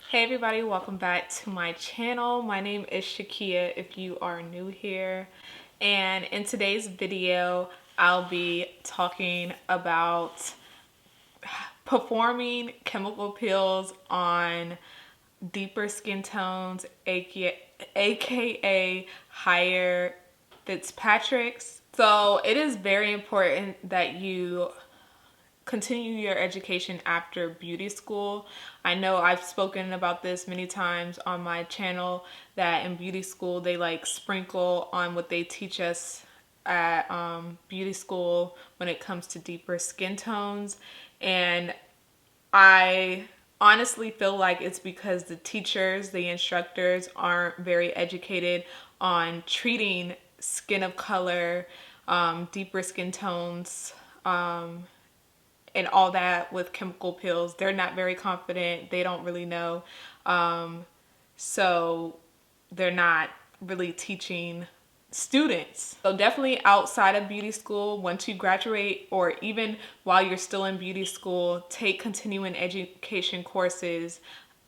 Hey everybody, welcome back to my channel. My name is Shakia if you are new here. And in today's video, I'll be talking about performing chemical peels on deeper skin tones, aka higher Fitzpatrick's. So it is very important that you continue your education after beauty school. I know I've spoken about this many times on my channel that in beauty school they like sprinkle on what they teach us at beauty school when it comes to deeper skin tones, and I honestly feel like it's because the teachers, the instructors aren't very educated on treating skin of color, deeper skin tones, and all that with chemical peels. They're not very confident. They don't really know. So they're not really teaching students. So definitely outside of beauty school, once you graduate or even while you're still in beauty school, take continuing education courses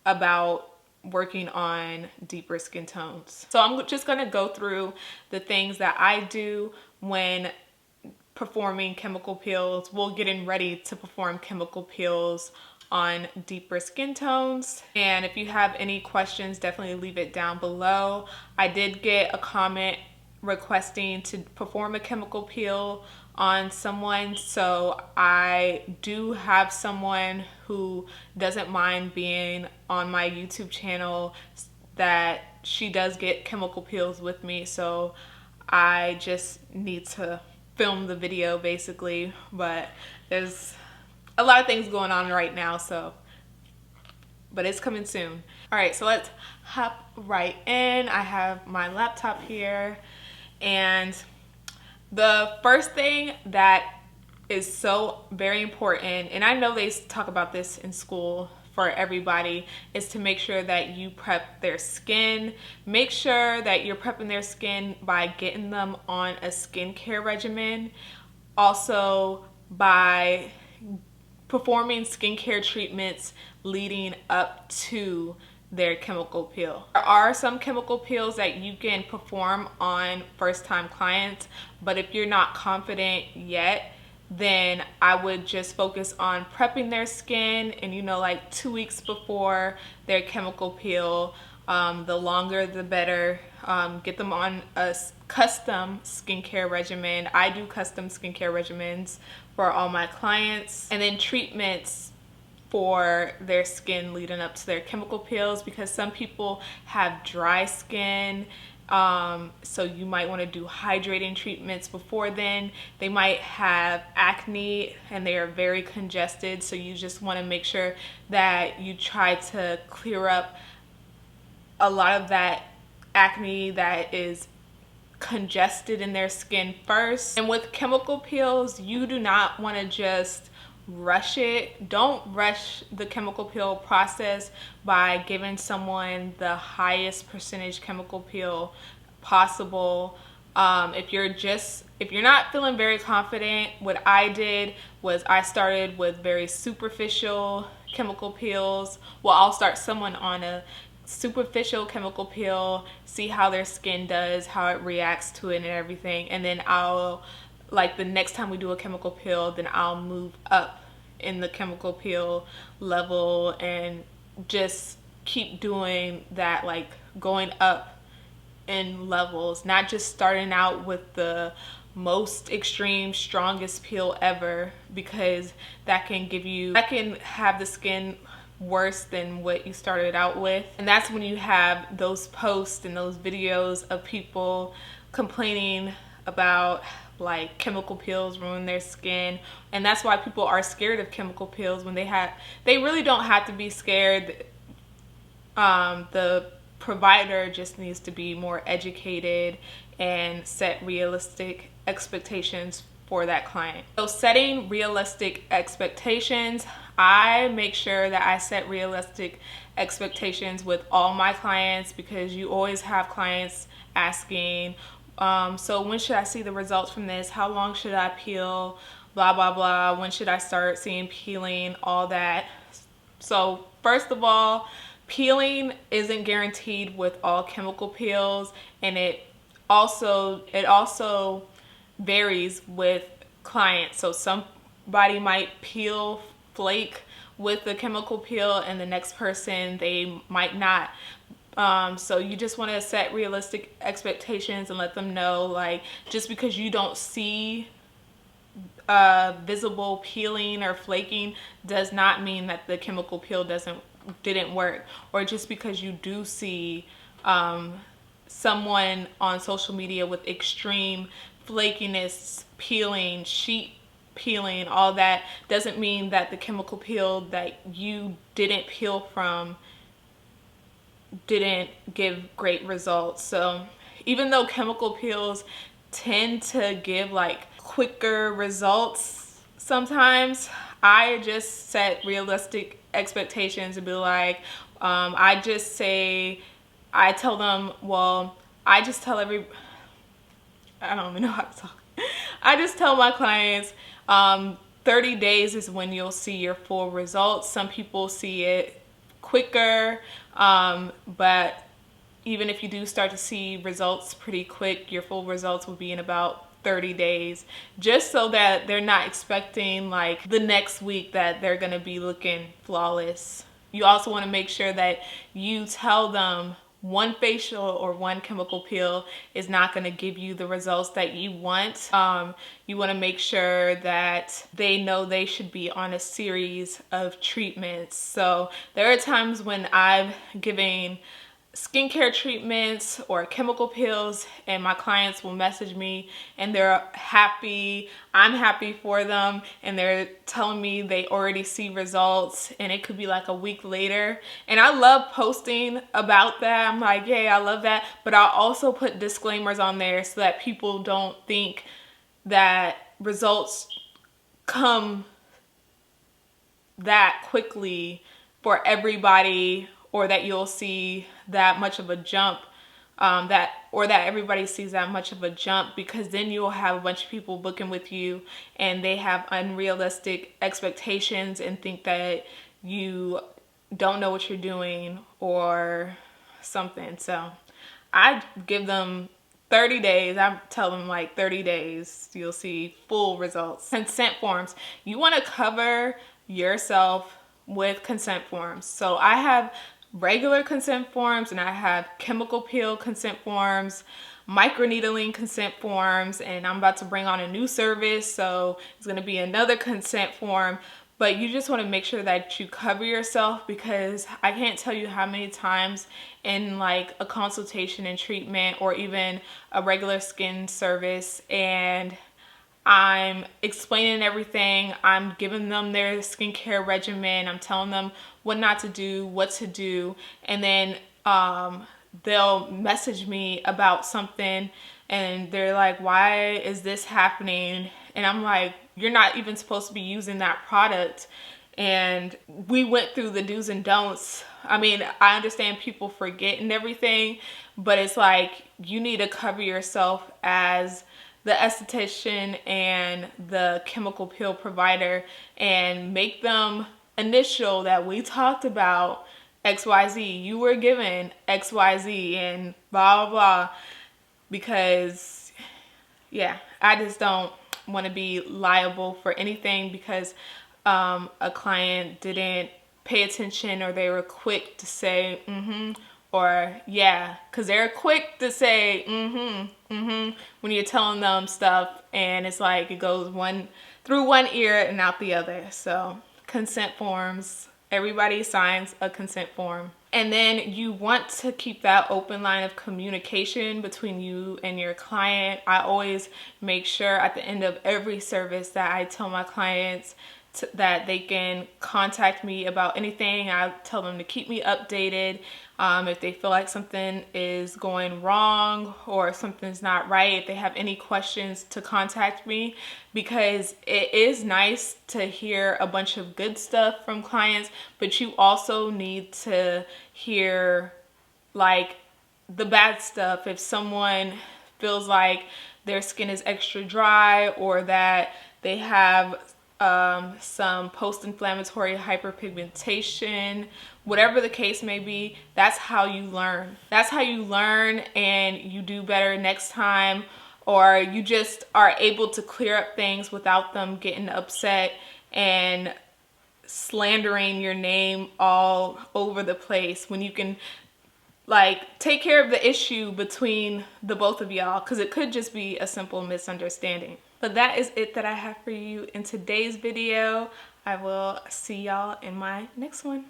about working on deeper skin tones. So I'm just going to go through the things that I do when performing chemical peels. We'll getting ready to perform chemical peels on deeper skin tones. And if you have any questions, definitely leave it down below. I did get a comment requesting to perform a chemical peel on someone, so I do have someone who doesn't mind being on my YouTube channel that she does get chemical peels with me, so I just need to film the video basically, but there's a lot of things going on right now, so but it's coming soon. All right, so let's hop right in. I have my laptop here, and the first thing that is so very important, and I know they talk about this in school for everybody, is to make sure that you prep their skin. Make sure that you're prepping their skin by getting them on a skincare regimen. Also by performing skincare treatments leading up to their chemical peel. There are some chemical peels that you can perform on first-time clients, but if you're not confident yet, then I would just focus on prepping their skin, and like 2 weeks before their chemical peel. The longer the better. Get them on a custom skincare regimen. I do custom skincare regimens for all my clients, and then treatments for their skin leading up to their chemical peels, because some people have dry skin. So you might want to do hydrating treatments before then. They might have acne and they are very congested, so you just want to make sure that you try to clear up a lot of that acne that is congested in their skin first. And with chemical peels, you do not want to just rush it. Don't rush the chemical peel process by giving someone the highest percentage chemical peel possible. If you're not feeling very confident, what I did was I started with very superficial chemical peels. Well, I'll start someone on a superficial chemical peel, see how their skin does, how it reacts to it and everything, and then I'll, like, the next time we do a chemical peel, then I'll move up in the chemical peel level and just keep doing that, like going up in levels, not just starting out with the most extreme strongest peel ever, because that can have the skin worse than what you started out with. And that's when you have those posts and those videos of people complaining about like chemical peels ruin their skin. And that's why people are scared of chemical peels, when they really don't have to be scared. The provider just needs to be more educated and set realistic expectations for that client. So setting realistic expectations, I make sure that I set realistic expectations with all my clients, because you always have clients asking, so when should I see the results from this? How long should I peel? Blah, blah, blah. When should I start seeing peeling? All that. So first of all, peeling isn't guaranteed with all chemical peels, and it also varies with clients. So somebody might peel flake with the chemical peel, and the next person they might not. So you just want to set realistic expectations and let them know, like, just because you don't see visible peeling or flaking does not mean that the chemical peel didn't work. Or just because you do see someone on social media with extreme flakiness, peeling, sheet peeling, all that, doesn't mean that the chemical peel that you didn't peel from didn't give great results. So even though chemical peels tend to give like quicker results, sometimes I just set realistic expectations and be like, I tell them, well, I just tell I don't even know how to talk. I just tell my clients, 30 days is when you'll see your full results. Some people see it quicker, but even if you do start to see results pretty quick, your full results will be in about 30 days, just so that they're not expecting like the next week that they're gonna be looking flawless. You also want to make sure that you tell them one facial or one chemical peel is not going to give you the results that you want. You want to make sure that they know they should be on a series of treatments. So there are times when I'm giving skincare treatments or chemical peels and my clients will message me and they're happy, I'm happy for them, and they're telling me they already see results, and it could be like a week later. And I love posting about that. I'm like, yay, I love that. But I'll also put disclaimers on there so that people don't think that results come that quickly for everybody, or that you'll see that much of a jump, that everybody sees that much of a jump, because then you'll have a bunch of people booking with you and they have unrealistic expectations and think that you don't know what you're doing or something. So I give them 30 days. I tell them like 30 days, you'll see full results. Consent forms. You want to cover yourself with consent forms. So I have regular consent forms and I have chemical peel consent forms, microneedling consent forms, and I'm about to bring on a new service, so it's going to be another consent form. But you just want to make sure that you cover yourself, because I can't tell you how many times in like a consultation and treatment or even a regular skin service, and I'm explaining everything, I'm giving them their skincare regimen, I'm telling them what not to do, what to do, and then they'll message me about something and they're like, why is this happening? And I'm like, you're not even supposed to be using that product. And we went through the do's and don'ts. I mean, I understand people forget and everything, but it's like, you need to cover yourself as the esthetician and the chemical peel provider, and make them initial that we talked about XYZ, you were given XYZ and blah blah blah. Because yeah, I just don't want to be liable for anything because a client didn't pay attention, or they were quick to say or yeah, because they're quick to say when you're telling them stuff, and it's like it goes through one ear and out the other. So consent forms, everybody signs a consent form. And then you want to keep that open line of communication between you and your client. I always make sure at the end of every service that I tell my clients that they can contact me about anything. I tell them to keep me updated. If they feel like something is going wrong or something's not right, if they have any questions, to contact me, because it is nice to hear a bunch of good stuff from clients, but you also need to hear like the bad stuff. If someone feels like their skin is extra dry, or that they have some post-inflammatory hyperpigmentation, whatever the case may be. That's how you learn. That's how you learn, and you do better next time, or you just are able to clear up things without them getting upset and slandering your name all over the place, when you can like take care of the issue between the both of y'all, because it could just be a simple misunderstanding. But that is it that I have for you in today's video. I will see y'all in my next one.